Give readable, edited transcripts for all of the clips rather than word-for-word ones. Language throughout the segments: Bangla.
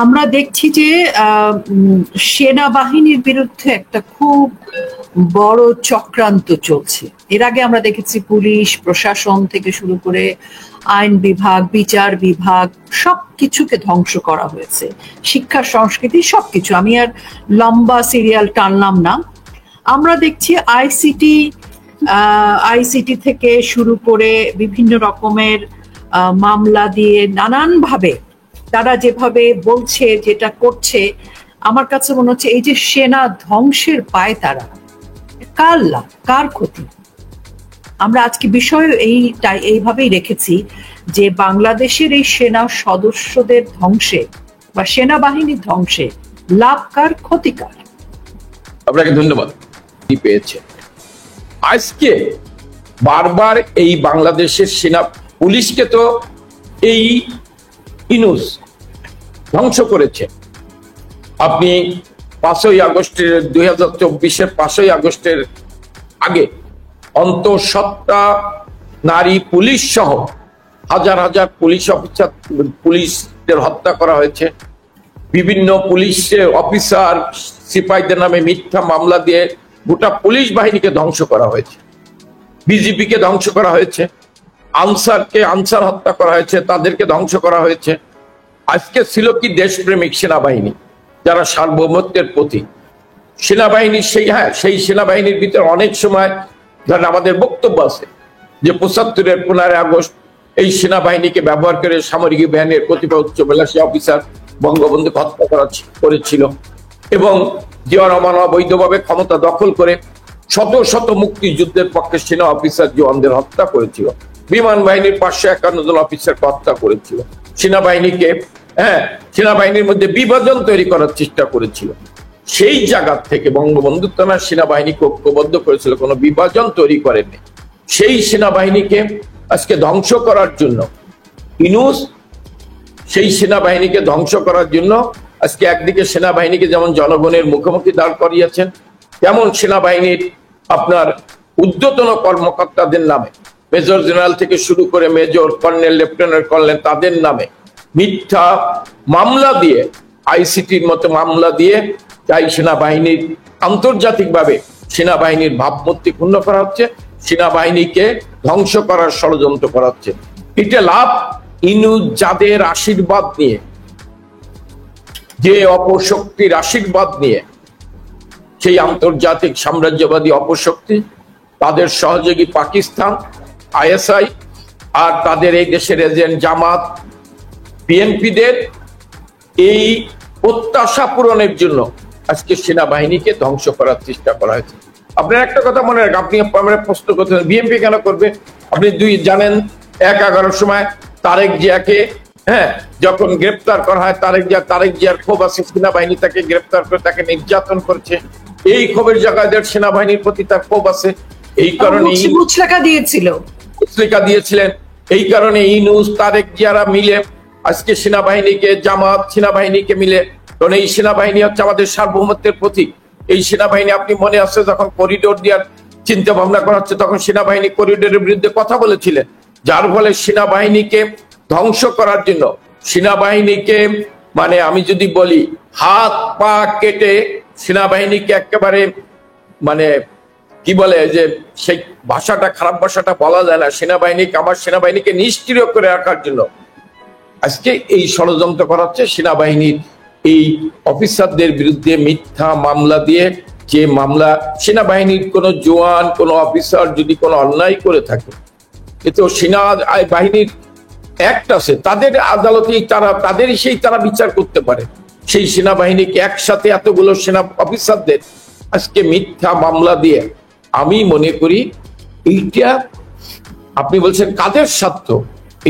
আমরা দেখছি যে সেনাবাহিনীর বিরুদ্ধে একটা খুব বড় চক্রান্ত চলছে। এর আগে আমরা দেখেছি পুলিশ প্রশাসন থেকে শুরু করে আইন বিভাগ, বিচার বিভাগ সবকিছুকে ধ্বংস করা হয়েছে, শিক্ষা সংস্কৃতি সবকিছু। আমি আর লম্বা সিরিয়াল টানলাম না। আমরা দেখছি আইসিটি থেকে শুরু করে বিভিন্ন রকমের মামলা দিয়ে নানানভাবে তারা যেভাবে বলছে যেটা করছে, আমার কাছে মনে হচ্ছে এই যে সেনা ধ্বংসের পায় তারা, কার লাভ, কার ক্ষতি? আমরা আজকে বিষয় এইভাবেই রেখেছি যে বাংলাদেশের এই সেনা সদস্যদের ধ্বংসে বা সেনাবাহিনীর ধ্বংসে লাভ কার, ক্ষতি কার? আপনাকে ধন্যবাদ। পেয়েছে আজকে বারবার এই বাংলাদেশের সেনা পুলিশকে তো এই ইনুস ধ্বংস করেছে। আপনি 5ই আগস্টের 2024-এর 5ই আগস্টের আগে অন্তঃসত্ত্বা নারী পুলিশ সহ হাজার হাজার পুলিশ অফিসার, পুলিশদের হত্যা করা হয়েছে। বিভিন্ন পুলিশ অফিসার সিপাহীদের নামে মিথ্যা মামলা দিয়ে গোটা পুলিশ বাহিনীকে ধ্বংস করা হয়েছে, বিজিবিকে ধ্বংস করা হয়েছে, আনসার হত্যা করা হয়েছে, তাদেরকে ধ্বংস করা হয়েছে। আজকে ছিল কি দেশপ্রেমিক সেনাবাহিনী, যারা সার্বভৌমত্বের প্রতীক সেনাবাহিনী। সেই সেনাবাহিনীর ভিতরে অনেক সময় ধরেন আমাদের বক্তব্য আছে যে 75-এর 15 আগস্ট এই সেনাবাহিনীকে ব্যবহার করে সামরিক বাহিনীর কতিপয় উচ্চবিলাসী অফিসার বঙ্গবন্ধুকে হত্যা করেছিল এবং জিয়া রহমান অবৈধভাবে ক্ষমতা দখল করে শত শত মুক্তিযুদ্ধের পক্ষে সেনা অফিসার জওয়ানদের হত্যা করেছিল। বিমান বাহিনীর 551 জন অফিসারকে হত্যা করেছিল। সেনাবাহিনীর মধ্যে বিভাজন তৈরি করার চেষ্টা করেছিল। সেই জায়গা থেকে বঙ্গবন্ধু তার সেনাবাহিনীকে ঐক্যবদ্ধ করেছিল, কোনো বিভাজন তৈরি করেনি। সেই সেনাবাহিনীকে আজকে ধ্বংস করার জন্য ইনুস, সেই সেনাবাহিনীকে ধ্বংস করার জন্য আজকে একদিকে সেনাবাহিনীকে যেমন জনগণের মুখোমুখি দাঁড় করিয়েছেন, তেমন সেনাবাহিনীর আপনার ঊর্ধ্বতন কর্মকর্তাদের নামে, মেজর জেনারেল থেকে শুরু করে মেজর, কর্নেল, লেফটেন্যান্ট কর্নেল, তাদের নামে মিথ্যা মামলা দিয়ে, আইসিটির মতো মামলা দিয়ে তাই সেনাবাহিনীর আন্তর্জাতিকভাবে সেনাবাহিনীর ভাবমূর্তি ক্ষুণ্ণ করা হচ্ছে, সেনাবাহিনীকে ধ্বংস করার ষড়যন্ত্র করা হচ্ছে। এটা লাভ ইনুস যাদের আশীর্বাদ নিয়ে, যে অপশক্তির আশীর্বাদ নিয়ে, সেই আন্তর্জাতিক সাম্রাজ্যবাদী অপশক্তি, তাদের সহযোগী পাকিস্তান, আইএসআই আর তাদের এই দেশের এজেন্ট জামাত, বিএনপিদের এই প্রত্যাশা পূরণের জন্য আজকে সেনাবাহিনীকে ধ্বংস করার চেষ্টা করা হয়েছে। আপনার একটা কথা মনে রাখেন, আপনি প্রশ্ন করতে বিএনপি কেন করবে? আপনি জানেন 1/11 সময় তারেক জিয়াকে যখন গ্রেপ্তার করা হয়, তারেক জিয়ার ক্ষোভ আছে, সেনাবাহিনী তাকে গ্রেপ্তার করে তাকে নির্যাতন করছে। এই ক্ষোভের জায়গায় সেনাবাহিনীর প্রতি তার ক্ষোভ আছে। এই কারণে মুচলেখা দিয়েছিলেন। এই কারণে ইনুস, তারেক জিয়ারা মিলে আজকে জামাত সেনাবাহিনীকে মিলে, কারণ এই সেনাবাহিনী হচ্ছে আমাদের সার্বভৌমত্বের প্রতীক। এই সেনাবাহিনী, আপনি মনে আছে যখন করিডোর দেওয়ার চিন্তা ভাবনা করা হচ্ছে, তখন সেনাবাহিনী করিডোরের বিরুদ্ধে কথা বলেছিলেন, যার ফলে সেনাবাহিনীকে ধ্বংস করার জন্য, সেনাবাহিনীকে মানে আমি যদি বলি হাত পা কেটে সেনাবাহিনীকে একেবারে মানে কি বলে যে সেই ভাষাটা, খারাপ ভাষাটা বলা যায় না, আমার সেনাবাহিনীকে নিষ্ক্রিয় করে রাখার জন্য আজকে এই ষড়যন্ত্র করা হচ্ছে। সেনাবাহিনীর এই অফিসারদের বিরুদ্ধে মিথ্যা মামলা দিয়ে, যে মামলা সেনাবাহিনীর কোন জওয়ান, কোন অফিসার যদি কোনো অন্যায় করে থাকে, এতে সেনাবাহিনীর অ্যাক্ট আছে, তাদের আদালতেই তারা বিচার করতে পারে। সেই সেনাবাহিনীকে একসাথে এতগুলো সেনা অফিসারদের আজকে মিথ্যা মামলা দিয়ে, আমি মনে করি এইটা, আপনি বলছেন কাদের স্বার্থ?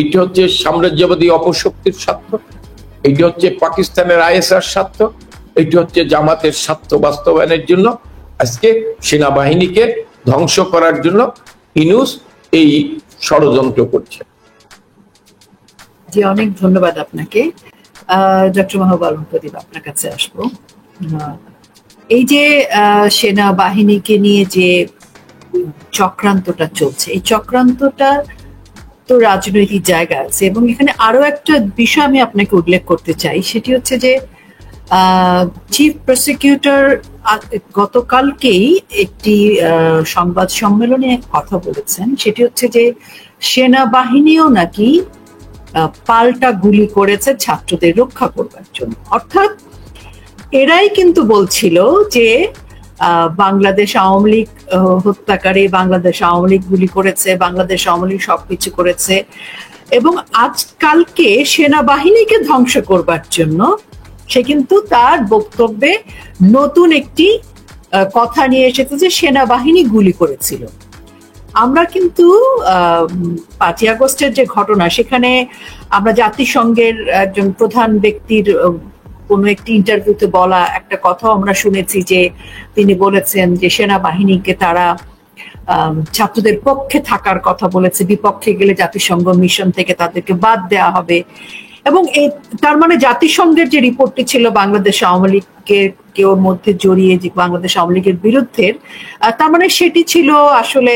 এইটা হচ্ছে সাম্রাজ্যবাদী অপশক্তির স্বার্থ, এইটা হচ্ছে পাকিস্তানের আইএসআর স্বার্থ, এইটা হচ্ছে জামাতের স্বার্থ বাস্তবায়নের জন্য আজকে সেনাবাহিনীকে ধ্বংস করার জন্য ইনুস এই ষড়যন্ত্র করছে। জি, অনেক ধন্যবাদ আপনাকে। ডক্টর মাহবুব আলম প্রদীপ, আপনার কাছে আসবো। এই যে সেনাবাহিনীকে নিয়ে যে চক্রান্তটা চলছে, এই চক্রান্তটা রাজনৈতিক জায়গা আছে। এবং এখানে আরো একটা বিষয় আমি আপনাকে উল্লেখ করতে চাই, সেটি হচ্ছে যে চিফ প্রসিকিউটর গতকালকেই একটি সংবাদ সম্মেলনে কথা বলেছেন, সেটি হচ্ছে যে সেনাবাহিনীও নাকি পাল্টা গুলি করেছে ছাত্রদের রক্ষা করবার জন্য। অর্থাৎ এরাই কিন্তু বলছিল যে বাংলাদেশ আওয়ামী লীগ হত্যাকারী, বাংলাদেশ আওয়ামী লীগ গুলি করেছে, বাংলাদেশ আওয়ামী লীগ সবকিছু করেছে, এবং আজকালকে সেনাবাহিনীকে ধ্বংস করবার জন্য সে কিন্তু তার বক্তব্যে নতুন একটি কথা নিয়ে এসেছে যে সেনাবাহিনী গুলি করেছিল। আমরা কিন্তু 5ই আগস্টের যে ঘটনা, সেখানে আমরা জাতিসংঘের একজন প্রধান ব্যক্তির কোনো একটি ইন্টারভিউতে বলা একটা কথা আমরা শুনেছি, যে তিনি বলেছেন যে সেনাবাহিনীকে তারা ছাত্রদের পক্ষে থাকার কথা বলেছে, বিপক্ষে গেলে জাতিসংঘ মিশন থেকে তাদেরকে বাদ দেওয়া হবে। এবং তার মানে জাতিসংঘের যে রিপোর্টটি ছিল বাংলাদেশ আওয়ামী লীগকে কেউর মধ্যে জড়িয়ে যে বাংলাদেশ আওয়ামী লীগের বিরুদ্ধে, তার মানে সেটি ছিল আসলে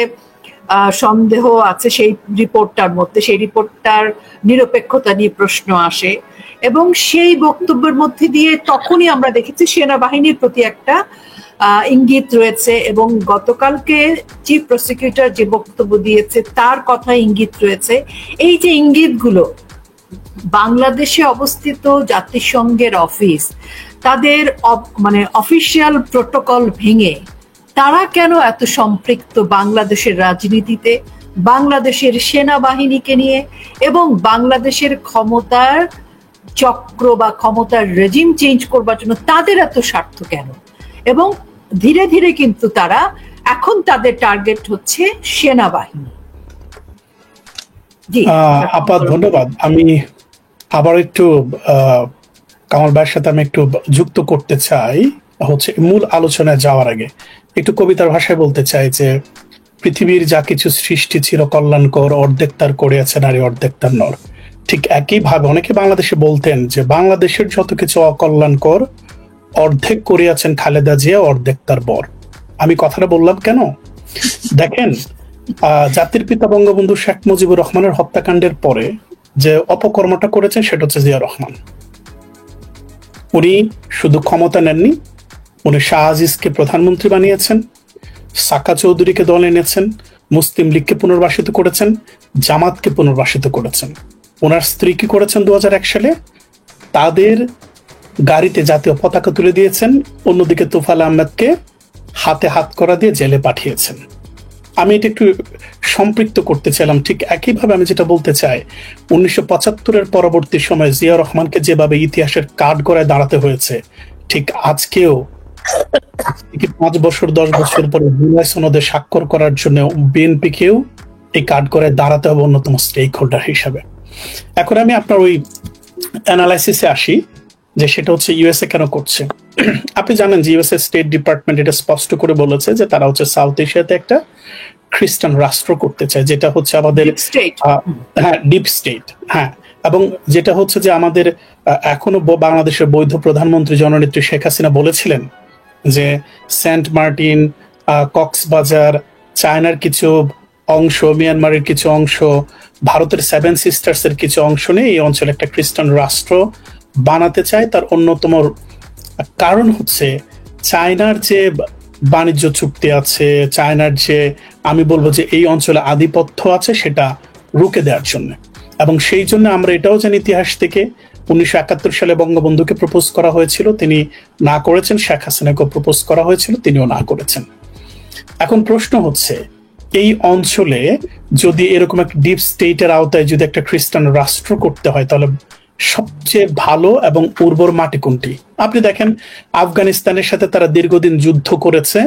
সন্দেহ আছে সেই রিপোর্টটার মধ্যে, সেই রিপোর্টটার নিরপেক্ষতা নিয়ে প্রশ্ন আসে। এবং সেই বক্তব্যের মধ্যে দিয়ে তখনই আমরা দেখেছি সেনাবাহিনীর প্রতি একটা ইঙ্গিত রয়েছে, এবং গতকালকে চিফ প্রসিকিউটর যে বক্তব্য দিয়েছে তার কথা ইঙ্গিত রয়েছে। এই যে ইঙ্গিতগুলো, বাংলাদেশে অবস্থিত জাতিসংঘের অফিস তাদের মানে অফিসিয়াল প্রটোকল ভেঙে তারা কেন এত সম্পৃক্ত বাংলাদেশের রাজনীতিতে, বাংলাদেশের সেনাবাহিনীকে নিয়ে, এবং বাংলাদেশের ক্ষমতার চক্র বা ক্ষমতার রেজিম চেঞ্জ করবার জন্য তাদের এত স্বার্থ কেন? এবং ধীরে ধীরে কিন্তু তারা এখন তাদের টার্গেট হচ্ছে সেনাবাহিনী। জি আপা, ধন্যবাদ। আমি আবার একটু কামাল ভাইয়ের সাথে আমি একটু যুক্ত করতে চাই, হচ্ছে মূল আলোচনায় যাওয়ার আগে একটু কবিতার ভাষায় বলতে চাই যে পৃথিবীর যা কিছু সৃষ্টি ছিল কল্যাণকর, অর্ধেক তার করিয়াছে নারী, অর্ধেক তার নর। ঠিক একইভাবে অনেকে বাংলাদেশে বলতেন যে বাংলাদেশের যত কিছু অকল্যাণকর অর্ধেক করিয়াছেন খালেদা জিয়া, অর্ধেক তার বর। আমি কথাটা বললাম কেন? দেখেন, জাতির পিতা বঙ্গবন্ধু শেখ মুজিবুর রহমানের হত্যাকাণ্ডের পরে যে অপকর্মটা করেছেন সেটা হচ্ছে জিয়া রহমান। উনি শুধু ক্ষমতা নেননি, উনি শাহ আজিজকে প্রধানমন্ত্রী বানিয়েছেন, সাকা চৌধুরীকে দল এনেছেন, মুসলিম লীগকে পুনর্বাসিত করেছেন, জামাতকে পুনর্বাসিত করেছেন। ওনার স্ত্রী কি করেছেন 2001 সালে? তাদের গাড়িতে জাতীয় পতাকা তুলে দিয়েছেন, অন্যদিকে তোফাল আহমেদকে হাতে হাত করা দিয়ে জেলে পাঠিয়েছেন। আমি এটা একটু সম্পৃক্ত করতে চাইলাম। ঠিক একইভাবে আমি যেটা বলতে চাই, 1975-এর পরবর্তী সময় জিয়া রহমানকে যেভাবে ইতিহাসের কাঠগড়ায় দাঁড়াতে হয়েছে, ঠিক আজকেও 5 বছর 10 বছর পরে জুলাই সনদে স্বাক্ষর করার জন্য বিএনপিকেও এই কাঠগড়ায় দাঁড়াতে হবে অন্যতম স্টেক হোল্ডার হিসাবে। এখন আমি আপনার ওই অ্যানালাইসিসে আসি, যে সেটা হচ্ছে ইউএসএ কেন করছে। আপনি জানেন যে ইউএসএ স্টেট ডিপার্টমেন্ট এটা স্পষ্ট করে বলেছে যে তারা হচ্ছে সাউথ এশিয়াতে একটা খ্রিস্টান রাষ্ট্র করতে চায়, যেটা হচ্ছে আমাদের হ্যাঁ ডিপ স্টেট। হ্যাঁ, এবং যেটা হচ্ছে যে আমাদের এখনো বাংলাদেশের বৈধ প্রধানমন্ত্রী জননেত্রী শেখ হাসিনা বলেছিলেন যে সেন্ট মার্টিন, কক্সবাজার, চায়নার কিছু অংশ, মিয়ানমারের কিছু অংশ, ভারতের 7 সিস্টার্স এর কিছু অংশ নিয়ে এই অঞ্চলে একটা খ্রিস্টান রাষ্ট্র বানাতে চায়। তার অন্যতম কারণ হচ্ছে চায়নার যে বাণিজ্য চুক্তি আছে, চায়নার যে আমি বলবো যে এই অঞ্চলে আধিপত্য আছে, সেটা রুখে দেওয়ার জন্য। এবং সেই জন্য আমরা এটাও জানি ইতিহাস থেকে 1971 সালে বঙ্গবন্ধুকে প্রপোজ করা হয়েছিল, তিনি না করেছেন। শেখ হাসিনাকে প্রপোজ করা হয়েছিল, তিনিও না করেছেন। এখন প্রশ্ন হচ্ছে, এই অঞ্চলে যদি এরকম একটা ডিপ স্টেটের আওতায় যদি একটা খ্রিস্টান রাষ্ট্র করতে হয়, তাহলে সবচেয়ে ভালো এবং উর্বর মাটি কোনটি? আপনি দেখেন, আফগানিস্তানের সাথে তারা দীর্ঘদিন যুদ্ধ করেছে।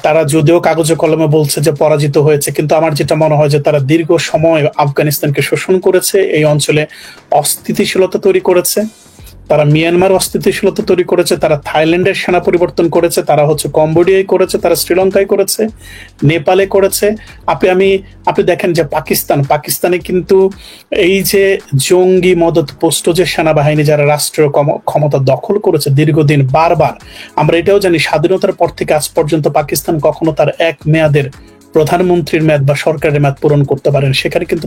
তারা যদিও কাগজে কলমে বলছে যে পরাজিত হয়েছে, কিন্তু আমার যেটা মনে হয় যে তারা দীর্ঘ সময় আফগানিস্তানকে শোষণ করেছে, এই অঞ্চলে অস্থিতিশীলতা তৈরি করেছে। তারা মিয়ানমার অস্থিতিশীলতা তৈরি করেছে, তারা থাইল্যান্ডের সেনা পরিবর্তন করেছে, তারা হচ্ছে কম্বোডিয়ায় করেছে, তারা শ্রীলঙ্কায় করেছে, নেপালে করেছে। আপনি দেখেন যে পাকিস্তানে কিন্তু এই যে জঙ্গি মদত পোস্ট যে সেনাবাহিনী যারা রাষ্ট্রীয় ক্ষমতা দখল করেছে দীর্ঘদিন বারবার, আমরা এটাও জানি স্বাধীনতার পর থেকে আজ পর্যন্ত পাকিস্তান কখনো তার এক মেয়াদের প্রধানমন্ত্রীর মেয়াদ বা সরকারের মেয়াদ পূরণ করতে পারেন, সেখানে কিন্তু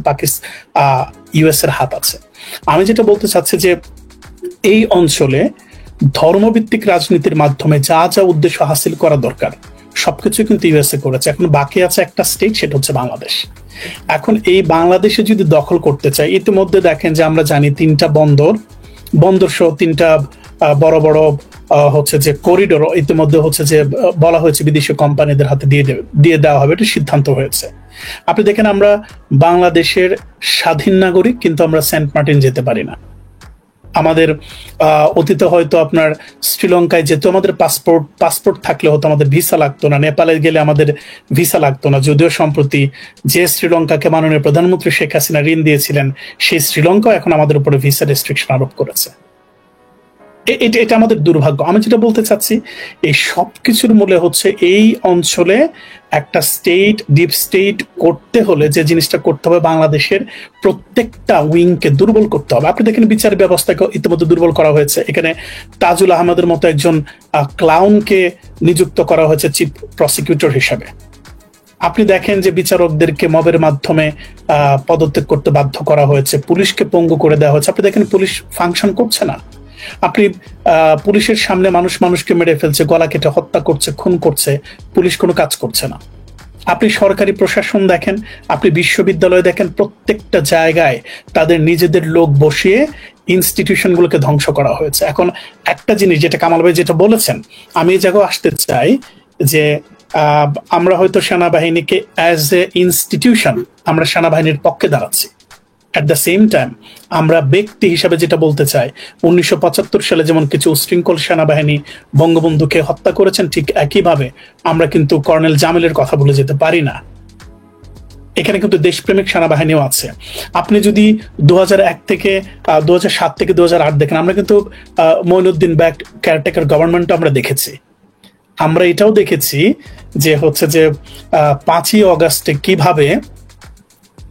ইউএস এর হাত আছে। আমি যেটা বলতে চাচ্ছি যে এই অঞ্চলে ধর্মভিত্তিক রাজনীতির মাধ্যমে যা যা উদ্দেশ্য হাসিল করা দরকার সবকিছু কিন্তু ইউএসএ করেছে। এখন বাকি আছে একটা স্টেট, সেটা হচ্ছে বাংলাদেশ। এখন এই বাংলাদেশে যদি দখল করতে চাই, ইতিমধ্যে দেখেন যে আমরা জানি 3টা বন্দর সহ 3টা বড় বড় হচ্ছে যে করিডোর ইতিমধ্যে হচ্ছে যে বলা হয়েছে বিদেশি কোম্পানিদের হাতে দিয়ে দেওয়া হবে, এটা সিদ্ধান্ত হয়েছে। আপনি দেখেন আমরা বাংলাদেশের স্বাধীন নাগরিক, কিন্তু আমরা সেন্ট মার্টিন যেতে পারি না। আমাদের অতীতে হয়তো আপনার শ্রীলঙ্কায় যেহেতু আমাদের পাসপোর্ট থাকলে হতো আমাদের ভিসা লাগতো না, নেপালে গেলে আমাদের ভিসা লাগতো না। যদিও সম্প্রতি যে শ্রীলঙ্কাকে মাননীয় প্রধানমন্ত্রী শেখ হাসিনা ঋণ দিয়েছিলেন, সেই শ্রীলঙ্কা এখন আমাদের উপরে ভিসা রেস্ট্রিকশন আরোপ করেছে। এটা আমাদের দুর্ভাগ্য। আমি যেটা বলতে চাচ্ছি, এই সবকিছুর মূলে হচ্ছে এই অঞ্চলে একটা ডিপ স্টেট করতে হলে যে জিনিসটা করতে হবে, বাংলাদেশের প্রত্যেকটা উইংকে দুর্বল করতে হবে। আপনি দেখেন বিচার ব্যবস্থাকে ইতিমধ্যে দুর্বল করা হয়েছে। এখানে তাজুল আহমেদের মতো একজন ক্লাউনকে নিযুক্ত করা হয়েছে চিফ প্রসিকিউটর হিসাবে। আপনি দেখেন যে বিচারকদেরকে মবের মাধ্যমে পদত্যাগ করতে বাধ্য করা হয়েছে, পুলিশকে পঙ্গু করে দেওয়া হয়েছে। আপনি দেখেন পুলিশ ফাংশন করছে না। আপনি পুলিশের সামনে মানুষকে মেরে ফেলছে, গলা কেটে হত্যা করছে, খুন করছে, পুলিশ কোনো কাজ করছে না। আপনি সরকারি প্রশাসন দেখেন, আপনি বিশ্ববিদ্যালয় দেখেন, প্রত্যেকটা জায়গায় তাদের নিজেদের লোক বসিয়ে ইনস্টিটিউশনগুলোকে ধ্বংস করা হয়েছে। এখন একটা জিনিস যেটা কামাল ভাই যেটা বলেছেন, আমি এই জায়গায় আসতে চাই যে আমরা হয়তো সেনাবাহিনীকে অ্যাজ এ ইনস্টিটিউশন আমরা সেনাবাহিনীর পক্ষে দাঁড়াচ্ছি। অ্যাট দ্য সেম টাইম আমরা ব্যক্তি হিসাবে যেটা বলতে চাই, 1975 সালে যেমন কিছু উশৃঙ্খল সেনাবাহিনী বঙ্গবন্ধুকে হত্যা করেছেন, ঠিক একইভাবে আমরা কিন্তু কর্নেল জামিলের কথা বলে যেতে পারি না। এখানে কিন্তু দেশপ্রেমিক সেনাবাহিনীও আছে। আপনি যদি 2007 থেকে 2008 দেখেন, আমরা কিন্তু মঈনুদ্দিন ব্যাকড কেয়ারটেকার গভর্নমেন্ট আমরা দেখেছি। আমরা এটাও দেখেছি যে হচ্ছে যে 5ই অগাস্টে কিভাবে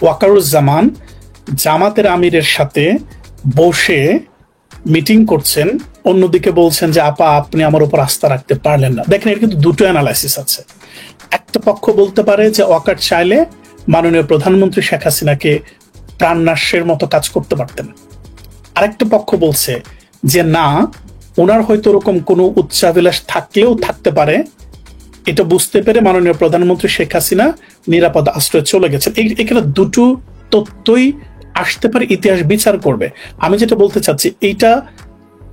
ওয়াকারুজ্জামান জামাতের আমিরের সাথে বসে মিটিং করছেন, অন্যদিকে বলছেন যে আপা আপনি আমার উপর আস্থা রাখতে পারলেন না। দেখেন এর কিন্তু দুটো অ্যানালাইসিস আছে। একটা পক্ষ বলতে পারে যে ওয়াকার চাইলে মাননীয় প্রধানমন্ত্রী শেখ হাসিনাকে প্রাণনাশের মতো কাজ করতে পারতেন। আরেকটা পক্ষ বলছে যে না, ওনার হয়তো ওরকম কোনো উচ্চাভিলাষ থাকলেও থাকতে পারে, এটা বুঝতে পেরে মাননীয় প্রধানমন্ত্রী শেখ হাসিনা নিরাপদ আশ্রয়ে চলে গেছেন। এখানে দুটো তথ্যই আসতে পারে, ইতিহাস বিচার করবে। আমি যেটা বলতে চাচ্ছি, এইটা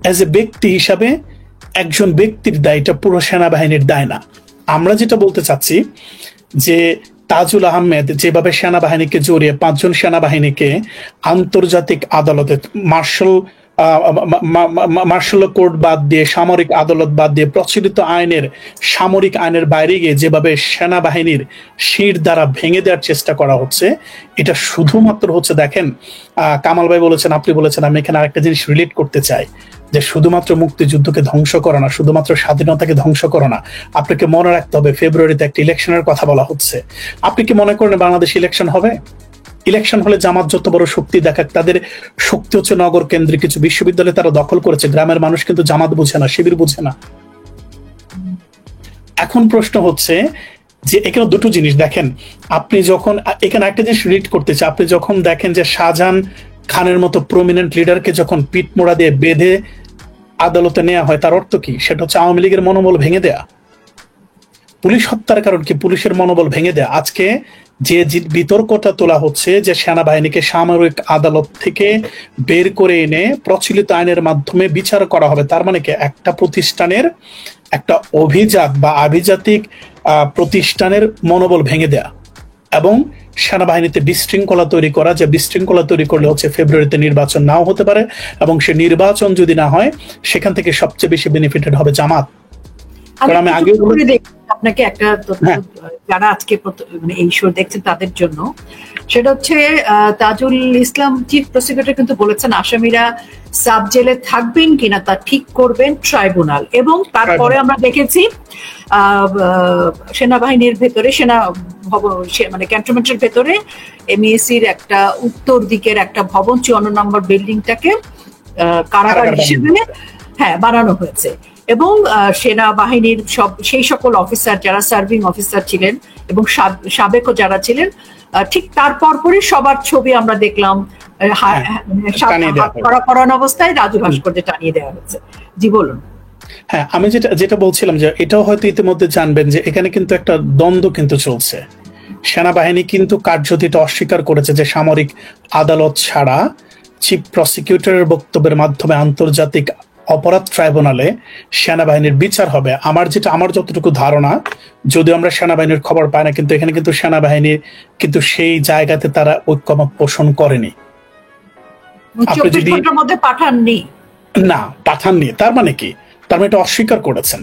অ্যাজ এ ব্যক্তি হিসাবে একজন ব্যক্তির দায়, এটা পুরো সেনাবাহিনীর দায় না। আমরা যেটা বলতে চাচ্ছি যে তাজুল আহমেদ যেভাবে সেনাবাহিনীকে জড়িয়ে 5 জন সেনাবাহিনীকে আন্তর্জাতিক আদালতে মার্শাল কোর্ট বাদ দিয়ে, সামরিক আদালত বাদ দিয়ে, প্রচলিত সামরিক আইনের বাইরে গিয়ে যেভাবে সেনাবাহিনীর শির দ্বারা ভেঙে দেওয়ার চেষ্টা করা হচ্ছে, এটা শুধুমাত্র হচ্ছে দেখেন কামাল ভাই বলেছেন, আপনি বলেছেন, আমি এখানে আরেকটা জিনিস রিলেট করতে চাই যে শুধুমাত্র মুক্তিযুদ্ধকে ধ্বংস করা না, শুধুমাত্র স্বাধীনতাকে ধ্বংস করা না, আপনাকে মনে রাখতে হবে ফেব্রুয়ারিতে একটা ইলেকশনের কথা বলা হচ্ছে। আপনি কি মনে করেন বাংলাদেশ ইলেকশন হবে? ইলেকশন হলে জামাত যত বড় শক্তি দেখাক, তাদের শক্তি হচ্ছে নগর কেন্দ্রিক কিছু বিশ্ববিদ্যালয় তারা দখল করেছে। গ্রামের মানুষ কিন্তু জামাত বুঝে না, শিবির বুঝে না। এখন প্রশ্ন হচ্ছে যে এখানে দুটো জিনিস দেখেন, আপনি যখন এখানে একটা জিনিস রিড করতে চাই, আপনি যখন দেখেন যে শাহজাহান খানের মতো প্রমিনেন্ট লিডারকে যখন পিঠ মোড়া দিয়ে বেঁধে আদালতে নেওয়া হয়, তার অর্থ কি? সেটা হচ্ছে আওয়ামী লীগের মনোবল ভেঙে দেয়া। পুলিশ হত্যার কারণ কি? পুলিশের মনোবল ভেঙে দেয়া। আজকে যে বিতর্কটা তোলা হচ্ছে যে সেনাবাহিনীকে সামরিক আদালত থেকে বের করে এনে প্রচলিত আইনের মাধ্যমে বিচার করা হবে, তার মানে কি একটা প্রতিষ্ঠানের, একটা অভিজাত বা আভিজাতিক প্রতিষ্ঠানের মনোবল ভেঙে দেয়া এবং সেনাবাহিনীতে বিশৃঙ্খলা তৈরি করা, যে বিশৃঙ্খলা তৈরি করলে হচ্ছে ফেব্রুয়ারিতে নির্বাচন নাও হতে পারে, এবং সে নির্বাচন যদি না হয় সেখান থেকে সবচেয়ে বেশি বেনিফিটেড হবে জামাত। আমি আগে আপনাকে একটা যারা আজকে মানে এই শো দেখছেন তাদের জন্য, সেটা হচ্ছে তাজুল ইসলাম চিফ প্রসিকিউটর কিন্তু বলেছেন আসামিরা সাব জেলে থাকবেন কিনা তা ঠিক করবেন ট্রাইব্যুনাল। এবং তারপরে আমরা দেখেছি সেনাবাহিনীর ভেতরে, মানে ক্যান্টনমেন্টের ভেতরে এমইএসির একটা উত্তর দিকের একটা ভবন 54 নম্বর বিল্ডিংটাকে কারাগার হিসেবে হ্যাঁ, বানানো হয়েছে। এবং সেনাবাহিনীর সেই সকল অফিসার যারা সার্ভিং অফিসার ছিলেন এবং সাবেকও যারা ছিলেন, ঠিক তার পরপরই সবার ছবি আমরা দেখলাম করানো অবস্থায় রাজু ভাস্কর্যে টানিয়ে দেওয়া হয়েছে। জি বলুন। হ্যাঁ, আমি যেটা বলছিলাম যে এটাও হয়তো ইতিমধ্যে জানবেন যে এখানে কিন্তু একটা দ্বন্দ্ব কিন্তু চলছে। সেনাবাহিনী কিন্তু কার্যত এটা অস্বীকার করেছে যে সামরিক আদালত ছাড়া চিফ প্রসিকিউটরের বক্তব্যের মাধ্যমে আন্তর্জাতিক অপরাধ ট্রাইব্যুনালে সেনাবাহিনীর বিচার হবে। আমার যতটুকু ধারণা, যদিও আমরা সেনাবাহিনীর খবর পাই না, কিন্তু এখানে কিন্তু সেনাবাহিনীর কিন্তু সেই জায়গাতে তারা ঐক্যমত পোষণ করেনি। 24 ঘন্টার মধ্যে পাঠাননি, তার মানে কি? তার মানে এটা অস্বীকার করেছেন।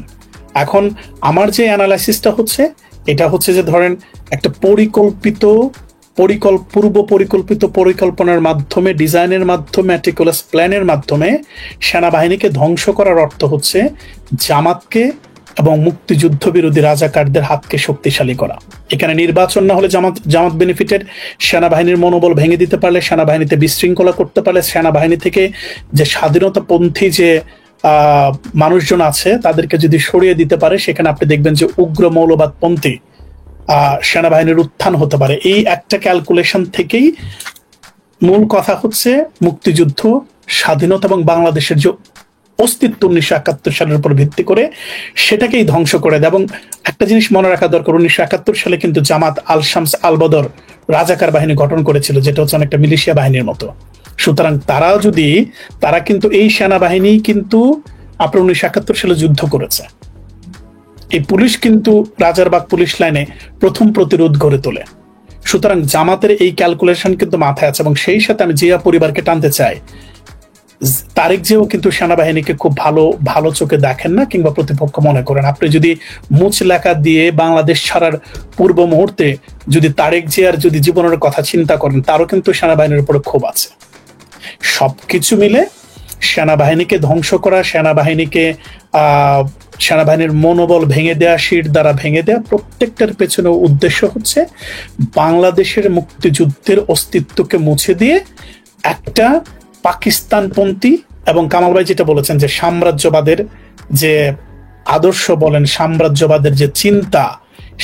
এখন আমার যে অ্যানালাইসিসটা হচ্ছে, এটা হচ্ছে যে ধরেন একটা পূর্ব পরিকল্পিত পরিকল্পনার মাধ্যমে, ডিজাইনের মাধ্যমে, ম্যাটিকুলাস প্ল্যানের মাধ্যমে সেনাবাহিনীকে ধ্বংস করার অর্থ হচ্ছে জামাতকে এবং মুক্তিযুদ্ধ বিরোধী রাজাকারদের হাতকে শক্তিশালী করা। এখানে নির্বাচন না হলে জামাত বেনিফিটেড, সেনাবাহিনীর মনোবল ভেঙে দিতে পারলে, সেনাবাহিনীতে বিশৃঙ্খলা করতে পারলে, সেনাবাহিনী থেকে যে স্বাধীনতাপন্থী যে মানুষজন আছে তাদেরকে যদি সরিয়ে দিতে পারে, সেখানে আপনি দেখবেন যে উগ্র মৌলবাদপন্থী সেনাবাহিনীর উত্থান হতে পারে। এই একটা ক্যালকুলেশন থেকেই মূল কথা হচ্ছে মুক্তিযুদ্ধ, স্বাধীনতা এবং বাংলাদেশের যে অস্তিত্ব 1971 সালের উপর ভিত্তি করে সেটাকেই ধ্বংস করে দেয়। এবং একটা জিনিস মনে রাখা দরকার, 1971 সালে কিন্তু জামাত আল শামস আল বদর রাজাকার বাহিনী গঠন করেছিল, যেটা হচ্ছে অনেকটা মিলিশিয়া বাহিনীর মতো। সুতরাং তারা কিন্তু এই সেনাবাহিনী কিন্তু আপনার 1971 সালে যুদ্ধ করেছে। এই পুলিশ কিন্তু রাজারবাগ পুলিশ লাইনে প্রথম প্রতিরোধ গড়ে তোলে। সুতরাং জামাতের এই ক্যালকুলেশন কিন্তু মাথায় আছে। এবং সেই সাথে আমি জিয়া পরিবারকে টানতে চাই, তারেক জিয়াও কিন্তু সেনাবাহিনীকে খুব ভালো চোখে দেখেন না কিংবা প্রতিপক্ষ মনে করেন। আপনি যদি মুচলেখা দিয়ে বাংলাদেশ ছাড়ার পূর্ব মুহূর্তে যদি তারেক জিয়ার যদি জীবনের কথা চিন্তা করেন, তারও কিন্তু সেনাবাহিনীর উপরে ক্ষোভ আছে। সবকিছু মিলে সেনাবাহিনীকে ধ্বংস করা, সেনাবাহিনীর মনোবল ভেঙে দেয়া, শির দ্বারা ভেঙে দেয়া, প্রত্যেকটার পেছনে উদ্দেশ্য হচ্ছে বাংলাদেশের মুক্তিযুদ্ধের অস্তিত্বকে মুছে দিয়ে একটা পাকিস্তানপন্থী, এবং কামাল ভাই যেটা বলেছেন যে সাম্রাজ্যবাদের যে আদর্শ বলেন, সাম্রাজ্যবাদের যে চিন্তা,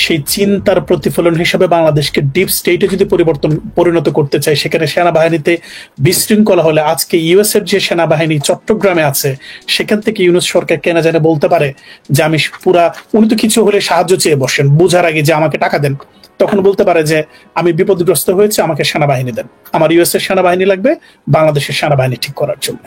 সেই চিন্তার প্রতিফলন হিসেবে বাংলাদেশকে ডিপ স্টেটে যদি পরিণত করতে চাই, সেখানে সেনাবাহিনীতে বিশৃঙ্খলা হলে, আজকে ইউএস এর যে সেনাবাহিনী চট্টগ্রামে আছে, সেখান থেকে ইউনুস সরকার কেনা জানে বলতে পারে যে উনি তো কিছু হলে সাহায্য চেয়ে বসেন, বোঝার আগে যে আমাকে টাকা দেন, তখন বলতে পারে যে আমি বিপদগ্রস্ত হয়েছে, আমাকে সেনাবাহিনী দেন, আমার ইউএস এর সেনাবাহিনী লাগবে বাংলাদেশের সেনাবাহিনী ঠিক করার জন্য।